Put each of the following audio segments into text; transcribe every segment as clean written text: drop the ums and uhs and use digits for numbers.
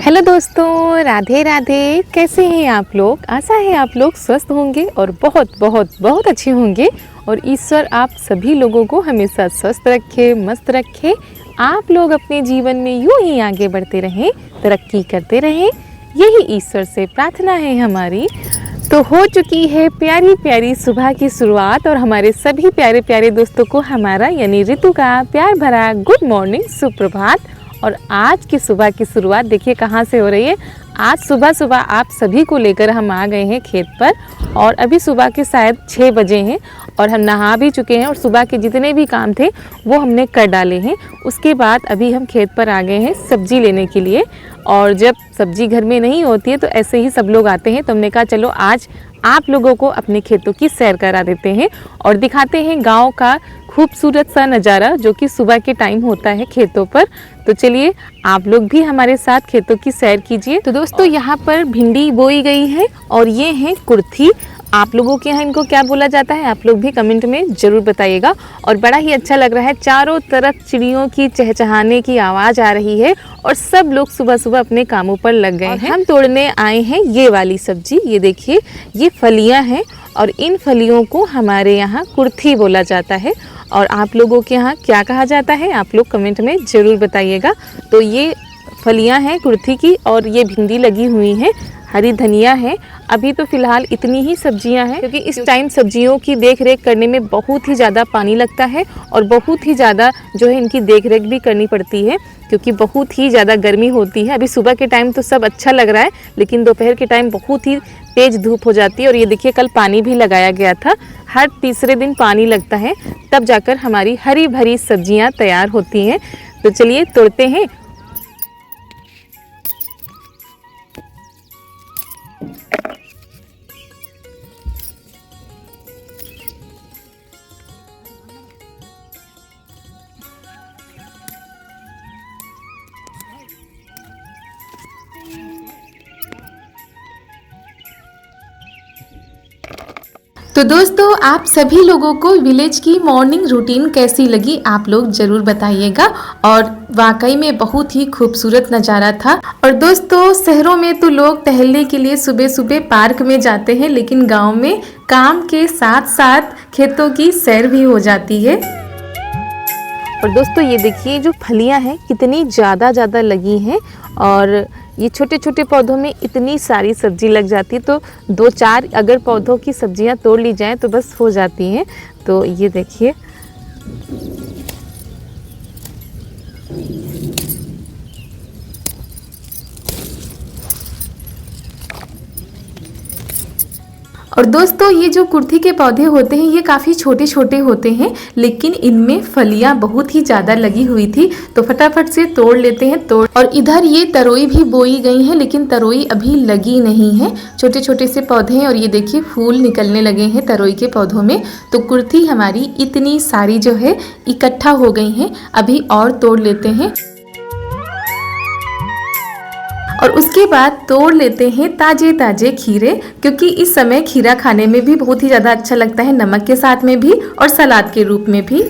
Hello दोस्तों, राधे राधे। कैसे हैं आप लोग? आशा है आप लोग स्वस्थ होंगे और बहुत बहुत बहुत अच्छे होंगे। और ईश्वर आप सभी लोगों को हमेशा स्वस्थ रखे, मस्त रखे। आप लोग अपने जीवन में यूं ही आगे बढ़ते रहें, तरक्की करते रहें, यही ईश्वर से प्रार्थना है हमारी। तो हो चुकी है प्यारी प्यारी सुबह की शुरुआत और हमारे सभी प्यारे प्यारे दोस्तों को हमारा यानी ऋतु का प्यार भरा गुड मॉर्निंग, सुप्रभात। और आज की सुबह की शुरुआत देखिए कहाँ से हो रही है। आज सुबह सुबह आप सभी को लेकर हम आ गए हैं खेत पर और अभी सुबह के शायद 6 बजे हैं और हम नहा भी चुके हैं और सुबह के जितने भी काम थे वो हमने कर डाले हैं। उसके बाद अभी हम खेत पर आ गए हैं सब्जी लेने के लिए। और जब सब्जी घर में नहीं होती है तो ऐसे ही सब लोग आते हैं, तो हमने कहा चलो आज आप लोगों को अपने खेतों की सैर करा देते हैं और दिखाते हैं गांव का खूबसूरत सा नज़ारा जो कि सुबह के टाइम होता है खेतों पर। तो चलिए आप लोग भी हमारे साथ खेतों की सैर कीजिए। तो दोस्तों यहाँ पर भिंडी बोई गई है और ये है कुर्थी। आप लोगों के यहाँ इनको क्या बोला जाता है आप लोग भी कमेंट में ज़रूर बताइएगा। और बड़ा ही अच्छा लग रहा है, चारों तरफ चिड़ियों की चहचहाने की आवाज़ आ रही है और सब लोग सुबह सुबह अपने कामों पर लग गए हैं। हम तोड़ने आए हैं ये वाली सब्जी, ये देखिए ये फलियाँ हैं और इन फलियों को हमारे यहाँ कुर्थी बोला जाता है। और आप लोगों के यहाँ क्या कहा जाता है आप लोग कमेंट में ज़रूर बताइएगा। तो ये फलियां हैं कुर्थी की और ये भिंडी लगी हुई हैं, हरी धनिया है। अभी तो फ़िलहाल इतनी ही सब्जियां हैं क्योंकि इस टाइम सब्जियों की देख रेख करने में बहुत ही ज़्यादा पानी लगता है और बहुत ही ज़्यादा जो है इनकी देख रेख भी करनी पड़ती है क्योंकि बहुत ही ज़्यादा गर्मी होती है। अभी सुबह के टाइम तो सब अच्छा लग रहा है लेकिन दोपहर के टाइम बहुत ही तेज़ धूप हो जाती है। और ये देखिए कल पानी भी लगाया गया था, हर तीसरे दिन पानी लगता है तब जाकर हमारी हरी भरी सब्जियां तैयार होती हैं। तो चलिए तोड़ते हैं। तो दोस्तों आप सभी लोगों को विलेज की मॉर्निंग रूटीन कैसी लगी आप लोग ज़रूर बताइएगा। और वाकई में बहुत ही खूबसूरत नज़ारा था। और दोस्तों शहरों में तो लोग टहलने के लिए सुबह सुबह पार्क में जाते हैं लेकिन गांव में काम के साथ साथ खेतों की सैर भी हो जाती है। और दोस्तों ये देखिए जो फलियां हैं कितनी ज़्यादा लगी हैं और ये छोटे छोटे पौधों में इतनी सारी सब्जी लग जाती है। तो 2-4 अगर पौधों की सब्जियां तोड़ ली जाएं तो बस हो जाती हैं। तो ये देखिए और दोस्तों ये जो कुर्थी के पौधे होते हैं ये काफ़ी छोटे छोटे होते हैं लेकिन इनमें फलियां बहुत ही ज़्यादा लगी हुई थी तो फटाफट से तोड़ लेते हैं। और इधर ये तरोई भी बोई गई है लेकिन तरोई अभी लगी नहीं है, छोटे छोटे से पौधे हैं और ये देखिए फूल निकलने लगे हैं तरोई के पौधों में। तो कुर्थी हमारी इतनी सारी जो है इकट्ठा हो गई हैं, अभी और तोड़ लेते हैं। और उसके बाद तोड़ लेते हैं ताजे ताजे खीरे क्योंकि इस समय खीरा खाने में भी बहुत ही ज़्यादा अच्छा लगता है, नमक के साथ में भी और सलाद के रूप में भी।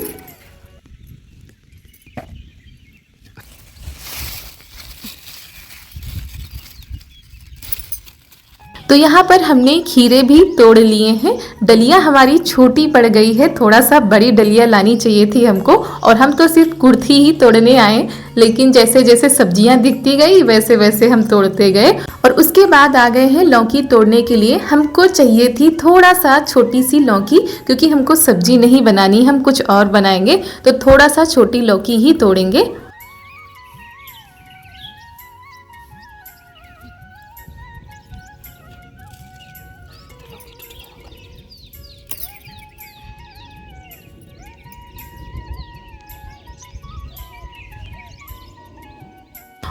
तो यहाँ पर हमने खीरे भी तोड़ लिए हैं। डलिया हमारी छोटी पड़ गई है, थोड़ा सा बड़ी डलिया लानी चाहिए थी हमको और हम तो सिर्फ कुर्थी ही तोड़ने आए लेकिन जैसे जैसे सब्जियां दिखती गई वैसे वैसे हम तोड़ते गए। और उसके बाद आ गए हैं लौकी तोड़ने के लिए। हमको चाहिए थी थोड़ा सा छोटी सी लौकी क्योंकि हमको सब्जी नहीं बनानी, हम कुछ और बनाएंगे तो थोड़ा सा छोटी लौकी ही तोड़ेंगे।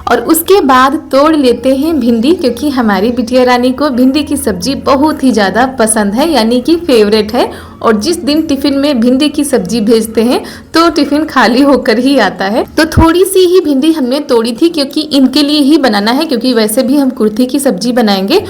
और उसके बाद तोड़ लेते हैं भिंडी क्योंकि हमारी बिटिया रानी को भिंडी की सब्जी बहुत ही ज़्यादा पसंद है यानी कि फेवरेट है। और जिस दिन टिफ़िन में भिंडी की सब्जी भेजते हैं तो टिफ़िन खाली होकर ही आता है। तो थोड़ी सी ही भिंडी हमने तोड़ी थी क्योंकि इनके लिए ही बनाना है क्योंकि वैसे भी हम कुर्थी की सब्जी बनाएंगे।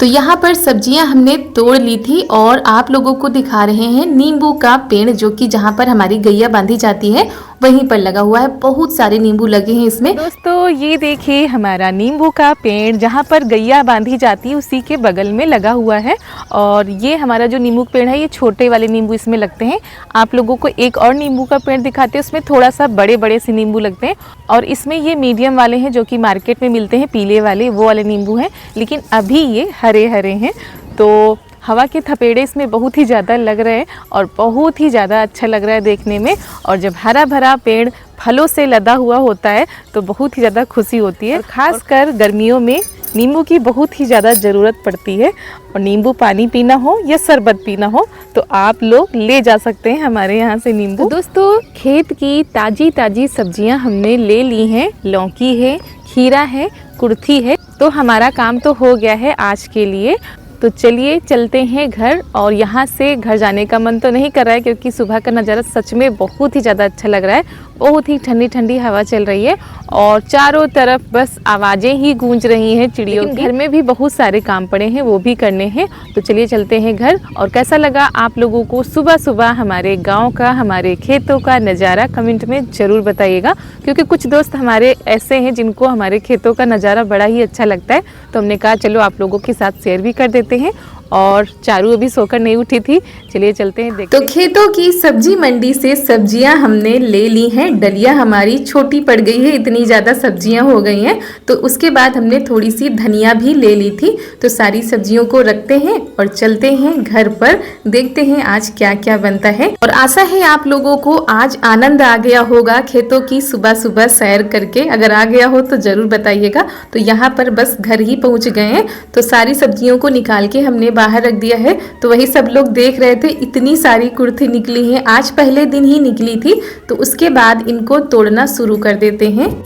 तो यहाँ पर सब्जियां हमने तोड़ ली थी और आप लोगों को दिखा रहे हैं नींबू का पेड़, जो कि जहाँ पर हमारी गैया बांधी जाती है वहीं पर लगा हुआ है। बहुत सारे नींबू लगे हैं इसमें। दोस्तों ये देखिए हमारा नींबू का पेड़ जहाँ पर गैया बांधी जाती है उसी के बगल में लगा हुआ है। और ये हमारा जो नींबू का पेड़ है, ये छोटे वाले नींबू इसमें लगते हैं। आप लोगों को एक और नींबू का पेड़ दिखाते हैं, उसमें थोड़ा सा बड़े बड़े से नींबू लगते हैं। और इसमें ये मीडियम वाले हैं जो कि मार्केट में मिलते हैं, पीले वाले वो वाले नींबू हैं, लेकिन अभी ये हरे हरे हैं। तो हवा के थपेड़े इसमें बहुत ही ज़्यादा लग रहे हैं और बहुत ही ज़्यादा अच्छा लग रहा है देखने में। और जब हरा भरा पेड़ फलों से लदा हुआ होता है तो बहुत ही ज़्यादा खुशी होती है। खासकर गर्मियों में नींबू की बहुत ही ज़्यादा ज़रूरत पड़ती है। और नींबू पानी पीना हो या शरबत पीना हो तो आप लोग ले जा सकते हैं हमारे यहाँ से नींबू। तो दोस्तों खेत की ताज़ी ताज़ी सब्जियाँ हमने ले ली हैं। लौकी है, खीरा है, कुर्थी है। तो हमारा काम तो हो गया है आज के लिए। तो चलिए चलते हैं घर। और यहाँ से घर जाने का मन तो नहीं कर रहा है क्योंकि सुबह का नज़ारा सच में बहुत ही ज़्यादा अच्छा लग रहा है। बहुत ही ठंडी ठंडी हवा चल रही है और चारों तरफ बस आवाज़ें ही गूंज रही हैं चिड़ियों की। घर में भी बहुत सारे काम पड़े हैं, वो भी करने हैं। तो चलिए चलते हैं घर। और कैसा लगा आप लोगों को सुबह सुबह हमारे गाँव का, हमारे खेतों का नज़ारा कमेंट में ज़रूर बताइएगा, क्योंकि कुछ दोस्त हमारे ऐसे हैं जिनको हमारे खेतों का नज़ारा बड़ा ही अच्छा लगता है। तो हमने कहा चलो आप लोगों के साथ शेयर भी कर देते हैं। और चारू अभी सोकर नहीं उठी थी। चलिए चलते हैं देखते। तो खेतों की सब्जी मंडी से सब्जियां हमने ले ली हैं। डलिया हमारी छोटी पड़ गई है, इतनी ज़्यादा सब्जियां हो गई हैं। तो उसके बाद हमने थोड़ी सी धनिया भी ले ली थी। तो सारी सब्जियों को रखते हैं और चलते हैं घर पर, देखते हैं आज क्या क्या बनता है। और आशा है आप लोगों को आज आनंद आ गया होगा खेतों की सुबह सुबह सैर करके। अगर आ गया हो तो ज़रूर बताइएगा। तो यहाँ पर बस घर ही पहुँच गए हैं। तो सारी सब्जियों को निकाल के हमने बाहर रख दिया है। तो वही सब लोग देख रहे थे, इतनी सारी कुर्थी निकली हैं। आज पहले दिन ही निकली थी। तो उसके बाद इनको तोड़ना शुरू कर देते हैं।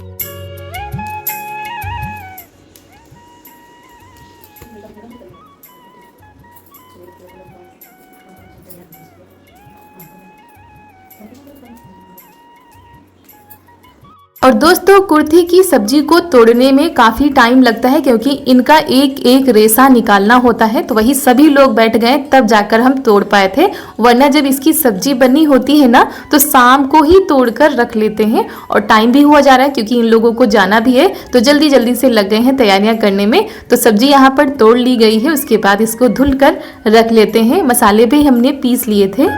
और दोस्तों कुर्थी की सब्जी को तोड़ने में काफ़ी टाइम लगता है क्योंकि इनका एक एक रेशा निकालना होता है। तो वही सभी लोग बैठ गए तब जाकर हम तोड़ पाए थे, वरना जब इसकी सब्जी बननी होती है ना तो शाम को ही तोड़कर रख लेते हैं। और टाइम भी हुआ जा रहा है क्योंकि इन लोगों को जाना भी है, तो जल्दी जल्दी से लग गए हैं तैयारियां करने में। तो सब्जी यहाँ पर तोड़ ली गई है। उसके बाद इसको धुल कर रख लेते हैं। मसाले भी हमने पीस लिए थे।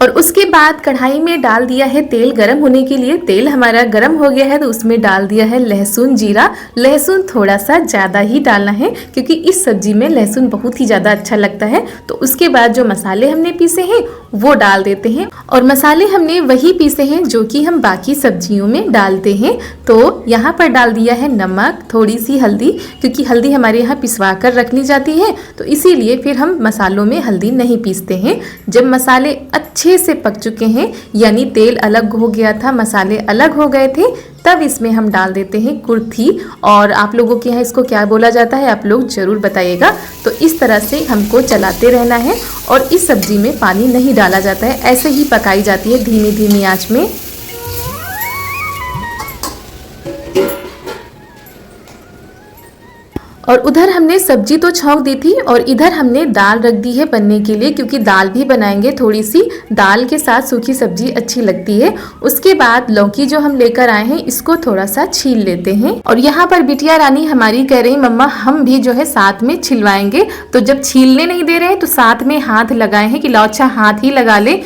और उसके बाद कढ़ाई में डाल दिया है तेल गरम होने के लिए। तेल हमारा गरम हो गया है तो उसमें डाल दिया है लहसुन जीरा। लहसुन थोड़ा सा ज़्यादा ही डालना है क्योंकि इस सब्जी में लहसुन बहुत ही ज़्यादा अच्छा लगता है। तो उसके बाद जो मसाले हमने पीसे हैं वो डाल देते हैं। और मसाले हमने वही पीसे हैं जो कि हम बाकी सब्जियों में डालते हैं। तो यहाँ पर डाल दिया है नमक, थोड़ी सी हल्दी, क्योंकि हल्दी हमारे यहाँ पिसवा कर रख ली जाती है तो इसीलिए फिर हम मसालों में हल्दी नहीं पीसते हैं। जब मसाले अच्छे से पक चुके हैं, यानी तेल अलग हो गया था, मसाले अलग हो गए थे, तब इसमें हम डाल देते हैं कुर्थी। और आप लोगों के यहाँ इसको क्या बोला जाता है आप लोग ज़रूर बताइएगा। तो इस तरह से हमको चलाते रहना है। और इस सब्जी में पानी नहीं डाला जाता है, ऐसे ही पकाई जाती है धीमी धीमी आंच में। और उधर हमने सब्जी तो छौंक दी थी और इधर हमने दाल रख दी है बनने के लिए, क्योंकि दाल भी बनाएंगे। थोड़ी सी दाल के साथ सूखी सब्जी अच्छी लगती है। उसके बाद लौकी जो हम लेकर आए हैं इसको थोड़ा सा छील लेते हैं। और यहाँ पर बिटिया रानी हमारी कह रही मम्मा हम भी जो है साथ में छिलवाएंगे। तो जब छीलने नहीं दे रहे हैं तो साथ में हाथ लगाए हैं कि लो अच्छा हाथ ही लगा ले।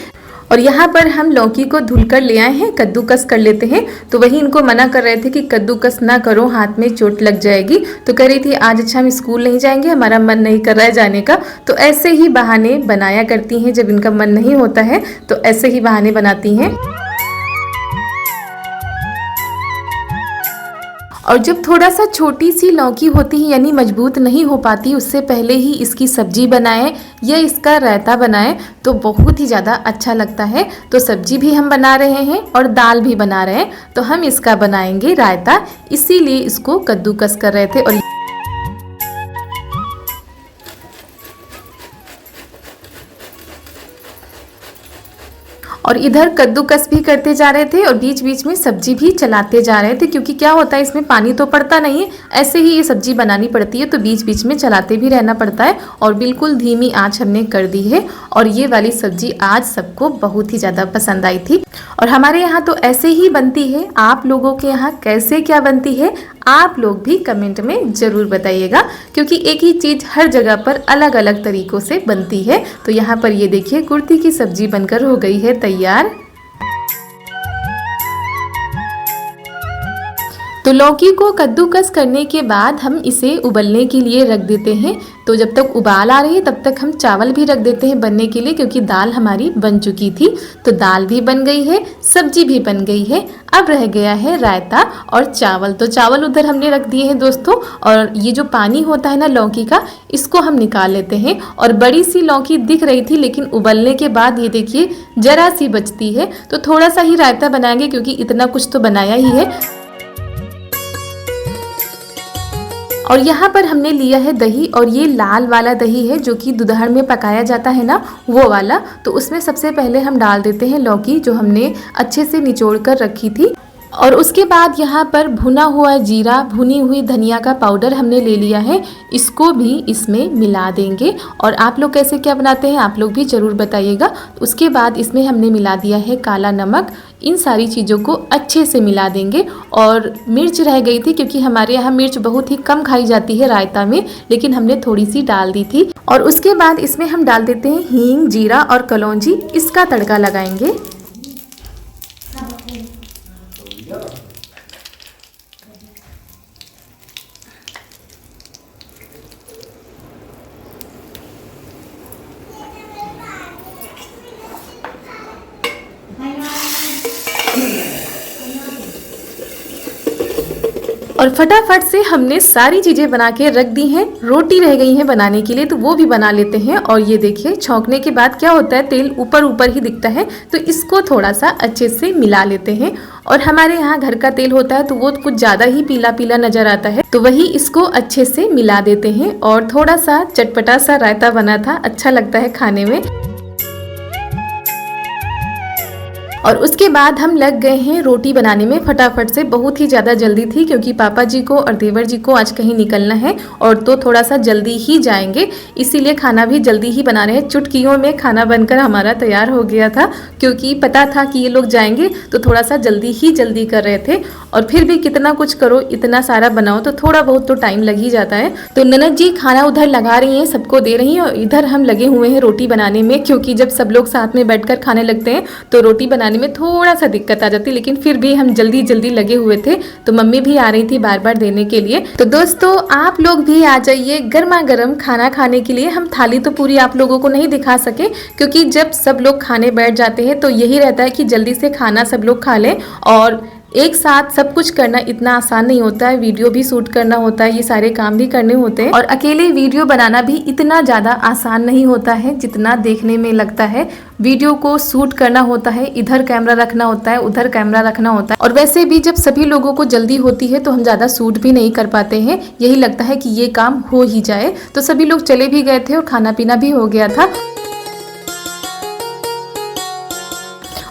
और यहाँ पर हम लौकी को धुलकर ले आए हैं, कद्दूकस कर लेते हैं। तो वही इनको मना कर रहे थे कि कद्दूकस ना करो, हाथ में चोट लग जाएगी। तो कह रही थी आज अच्छा हम स्कूल नहीं जाएंगे, हमारा मन नहीं कर रहा है जाने का। तो ऐसे ही बहाने बनाया करती हैं, जब इनका मन नहीं होता है तो ऐसे ही बहाने बनाती हैं। और जब थोड़ा सा छोटी सी लौकी होती है यानी मजबूत नहीं हो पाती, उससे पहले ही इसकी सब्जी बनाएं या इसका रायता बनाएं तो बहुत ही ज़्यादा अच्छा लगता है। तो सब्जी भी हम बना रहे हैं और दाल भी बना रहे हैं, तो हम इसका बनाएंगे रायता, इसीलिए इसको कद्दूकस कर रहे थे। और इधर कद्दूकस भी करते जा रहे थे और बीच बीच में सब्जी भी चलाते जा रहे थे, क्योंकि क्या होता है इसमें पानी तो पड़ता नहीं है, ऐसे ही ये सब्जी बनानी पड़ती है, तो बीच बीच में चलाते भी रहना पड़ता है। और बिल्कुल धीमी आंच हमने कर दी है और ये वाली सब्जी आज सबको बहुत ही ज़्यादा पसंद आई थी। और हमारे यहाँ तो ऐसे ही बनती है, आप लोगों के यहाँ कैसे क्या बनती है आप लोग भी कमेंट में ज़रूर बताइएगा, क्योंकि एक ही चीज़ हर जगह पर अलग अलग तरीक़ों से बनती है। तो यहाँ पर ये देखिए कुर्थी की सब्जी बनकर हो गई है तैयार। तो लौकी को कद्दूकस करने के बाद हम इसे उबलने के लिए रख देते हैं। तो जब तक उबाल आ रही है तब तक हम चावल भी रख देते हैं बनने के लिए, क्योंकि दाल हमारी बन चुकी थी। तो दाल भी बन गई है, सब्जी भी बन गई है, अब रह गया है रायता और चावल। तो चावल उधर हमने रख दिए हैं दोस्तों, और ये जो पानी होता है ना लौकी का, इसको हम निकाल लेते हैं। और बड़ी सी लौकी दिख रही थी, लेकिन उबलने के बाद ये देखिए जरा सी बचती है, तो थोड़ा सा ही रायता बनाएंगे क्योंकि इतना कुछ तो बनाया ही है। और यहाँ पर हमने लिया है दही, और ये लाल वाला दही है जो कि दूधहड़ में पकाया जाता है ना, वो वाला। तो उसमें सबसे पहले हम डाल देते हैं लौकी जो हमने अच्छे से निचोड़ कर रखी थी, और उसके बाद यहाँ पर भुना हुआ जीरा, भुनी हुई धनिया का पाउडर हमने ले लिया है, इसको भी इसमें मिला देंगे। और आप लोग कैसे क्या बनाते हैं आप लोग भी ज़रूर बताइएगा। उसके बाद इसमें हमने मिला दिया है काला नमक, इन सारी चीज़ों को अच्छे से मिला देंगे। और मिर्च रह गई थी, क्योंकि हमारे यहाँ मिर्च बहुत ही कम खाई जाती है रायता में, लेकिन हमने थोड़ी सी डाल दी थी। और उसके बाद इसमें हम डाल देते हैं हींग, जीरा और कलौंजी, इसका तड़का लगाएंगे। और फटाफट से हमने सारी चीज़ें बना के रख दी हैं। रोटी रह गई हैं बनाने के लिए, तो वो भी बना लेते हैं। और ये देखिए छौंकने के बाद क्या होता है, तेल ऊपर ऊपर ही दिखता है, तो इसको थोड़ा सा अच्छे से मिला लेते हैं। और हमारे यहाँ घर का तेल होता है तो वो कुछ ज़्यादा ही पीला पीला नज़र आता है, तो वही इसको अच्छे से मिला देते हैं। और थोड़ा सा चटपटा सा रायता बना था, अच्छा लगता है खाने में। और उसके बाद हम लग गए हैं रोटी बनाने में फटाफट से। बहुत ही ज़्यादा जल्दी थी, क्योंकि पापा जी को और देवर जी को आज कहीं निकलना है, और तो थोड़ा सा जल्दी ही जाएंगे, इसीलिए खाना भी जल्दी ही बना रहे हैं। चुटकियों में खाना बनकर हमारा तैयार हो गया था, क्योंकि पता था कि ये लोग जाएंगे, तो थोड़ा सा जल्दी कर रहे थे। और फिर भी कितना कुछ करो, इतना सारा बनाओ, तो थोड़ा बहुत तो टाइम लग ही जाता है। तो ननद जी खाना उधर लगा रही हैं, सबको दे रही हैं, और इधर हम लगे हुए हैं रोटी बनाने में, क्योंकि जब सब लोग साथ में बैठकर खाने लगते हैं तो रोटी बनाने में थोड़ा सा दिक्कत आ जाती, लेकिन फिर भी हम जल्दी लगे हुए थे। तो मम्मी भी आ रही थी बार बार देने के लिए। तो दोस्तों आप लोग भी आ जाइए गर्मा गर्म खाना खाने के लिए। हम थाली तो पूरी आप लोगों को नहीं दिखा सके, क्योंकि जब सब लोग खाने बैठ जाते हैं तो यही रहता है कि जल्दी से खाना सब लोग खा लें, और एक साथ सब कुछ करना इतना आसान नहीं होता है। वीडियो भी शूट करना होता है, ये सारे काम भी करने होते हैं, और अकेले वीडियो बनाना भी इतना ज़्यादा आसान नहीं होता है जितना देखने में लगता है। वीडियो को शूट करना होता है, इधर कैमरा रखना होता है, उधर कैमरा रखना होता है, और वैसे भी जब सभी लोगों को जल्दी होती है तो हम ज़्यादा शूट भी नहीं कर पाते हैं। यही लगता है कि ये काम हो ही जाए। तो सभी लोग चले भी गए थे और खाना पीना भी हो गया था।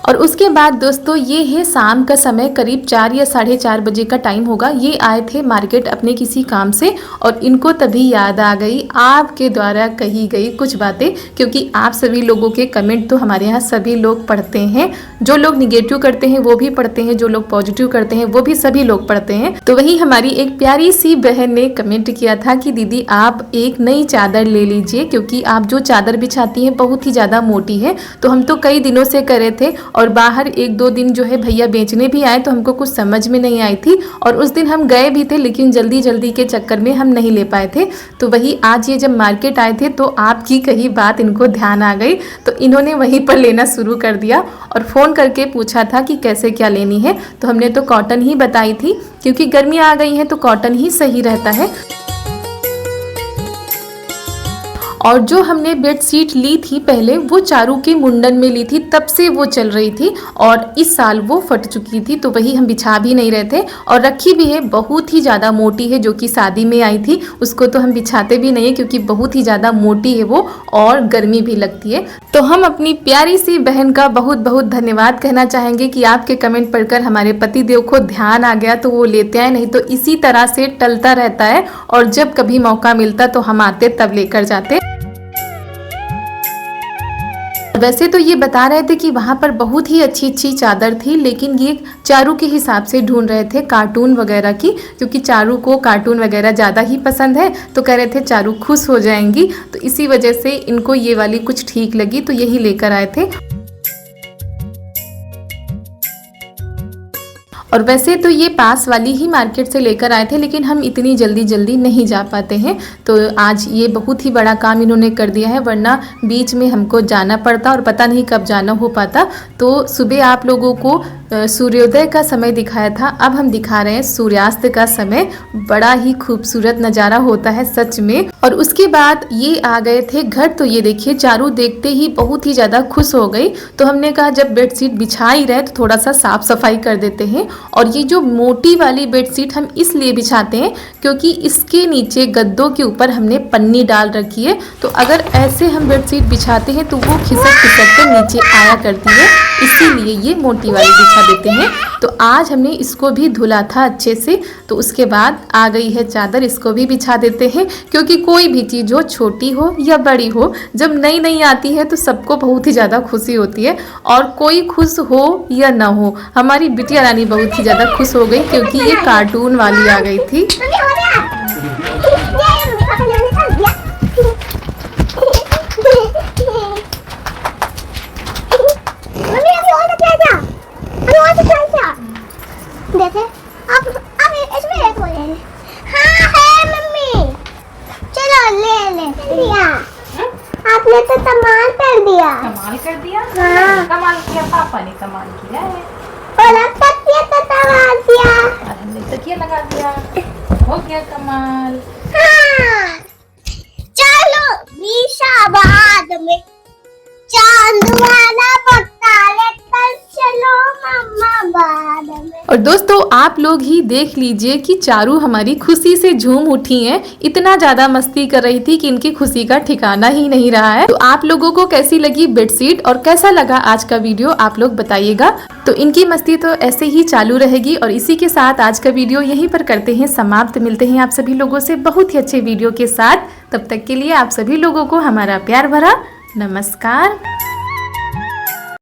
और उसके बाद दोस्तों ये है शाम का समय, करीब 4 या 4:30 बजे का टाइम होगा। ये आए थे मार्केट अपने किसी काम से, और इनको तभी याद आ गई आपके द्वारा कही गई कुछ बातें, क्योंकि आप सभी लोगों के कमेंट तो हमारे यहाँ सभी लोग पढ़ते हैं। जो लोग निगेटिव करते हैं वो भी पढ़ते हैं, जो लोग पॉजिटिव करते हैं वो भी सभी लोग पढ़ते हैं। तो वही हमारी एक प्यारी सी बहन ने कमेंट किया था कि दीदी आप एक नई चादर ले लीजिए, क्योंकि आप जो चादर बिछाती हैं बहुत ही ज़्यादा मोटी है। तो हम तो कई दिनों से करे थे, और बाहर 1-2 दिन जो है भैया बेचने भी आए, तो हमको कुछ समझ में नहीं आई थी, और उस दिन हम गए भी थे, लेकिन जल्दी के चक्कर में हम नहीं ले पाए थे। तो वही आज ये जब मार्केट आए थे तो आपकी कही बात इनको ध्यान आ गई, तो इन्होंने वहीं पर लेना शुरू कर दिया, और फ़ोन करके पूछा था कि कैसे क्या लेनी है। तो हमने तो कॉटन ही बताई थी, क्योंकि गर्मियाँ आ गई हैं तो कॉटन ही सही रहता है। और जो हमने बेडशीट ली थी पहले वो चारू के मुंडन में ली थी, तब से वो चल रही थी और इस साल वो फट चुकी थी, तो वही हम बिछा भी नहीं रहे थे और रखी भी है। बहुत ही ज़्यादा मोटी है, जो कि शादी में आई थी, उसको तो हम बिछाते भी नहीं है क्योंकि बहुत ही ज़्यादा मोटी है वो और गर्मी भी लगती है। तो हम अपनी प्यारी सी बहन का बहुत बहुत धन्यवाद कहना चाहेंगे कि आपके कमेंट पढ़कर हमारे पति देव को ध्यान आ गया तो वो लेते आए, नहीं तो इसी तरह से टलता रहता है और जब कभी मौका मिलता तो हम आते तब लेकर जाते। वैसे तो ये बता रहे थे कि वहाँ पर बहुत ही अच्छी अच्छी चादर थी, लेकिन ये चारू के हिसाब से ढूंढ रहे थे कार्टून वगैरह की, क्योंकि चारू को कार्टून वगैरह ज़्यादा ही पसंद है, तो कह रहे थे चारू खुश हो जाएंगी, तो इसी वजह से इनको ये वाली कुछ ठीक लगी तो यही लेकर आए थे। और वैसे तो ये पास वाली ही मार्केट से लेकर आए थे, लेकिन हम इतनी जल्दी नहीं जा पाते हैं, तो आज ये बहुत ही बड़ा काम इन्होंने कर दिया है, वरना बीच में हमको जाना पड़ता और पता नहीं कब जाना हो पाता। तो सुबह आप लोगों को सूर्योदय का समय दिखाया था, अब हम दिखा रहे हैं सूर्यास्त का समय। बड़ा ही खूबसूरत नज़ारा होता है सच में। और उसके बाद ये आ गए थे घर, तो ये देखिए चारू देखते ही बहुत ही ज़्यादा खुश हो गई, तो हमने कहा जब बेडशीट बिछा ही रहे तो थोड़ा सा साफ सफाई कर देते हैं। और ये जो मोटी वाली बेडशीट हम इसलिए बिछाते हैं क्योंकि इसके नीचे गद्दों के ऊपर हमने पन्नी डाल रखी है, तो अगर ऐसे हम बेडशीट बिछाते हैं तो वो खिसक के नीचे आया करती है, इसीलिए ये मोटी वाली बिछा देते हैं। तो आज हमने इसको भी धुला था अच्छे से, तो उसके बाद आ गई है चादर, इसको भी बिछा देते हैं, क्योंकि कोई भी चीज़ हो, छोटी हो या बड़ी हो, जब नई नई आती है तो सबको बहुत ही ज़्यादा खुशी होती है। और कोई खुश हो या ना हो, हमारी बिटिया रानी बहुत ही ज़्यादा खुश हो गई क्योंकि ये कार्टून वाली आ गई थी। देखे अब इसमें एक हो जाए। हाँ है मम्मी, चलो ले दिया। आपने तो कमाल कर दिया। कमाल कर दिया? हाँ। कमाल किया, पापा ने कमाल किया है। और अब तकिया तो कमाल किया। और हमने तकिया लगा दिया, हो गया कमाल। हाँ चलो मीशा बाद में चांद वाला पक्का लेकर चलो मम्मा बाद में। और दोस्तों आप लोग ही देख लीजिए कि चारू हमारी खुशी से झूम उठी हैं, इतना ज़्यादा मस्ती कर रही थी कि इनकी खुशी का ठिकाना ही नहीं रहा है। तो आप लोगों को कैसी लगी बेडशीट और कैसा लगा आज का वीडियो आप लोग बताइएगा। तो इनकी मस्ती तो ऐसे ही चालू रहेगी और इसी के साथ आज का वीडियो यहीं पर करते हैं समाप्त। मिलते हैं आप सभी लोगों से बहुत ही अच्छे वीडियो के साथ, तब तक के लिए आप सभी लोगों को हमारा प्यार भरा नमस्कार।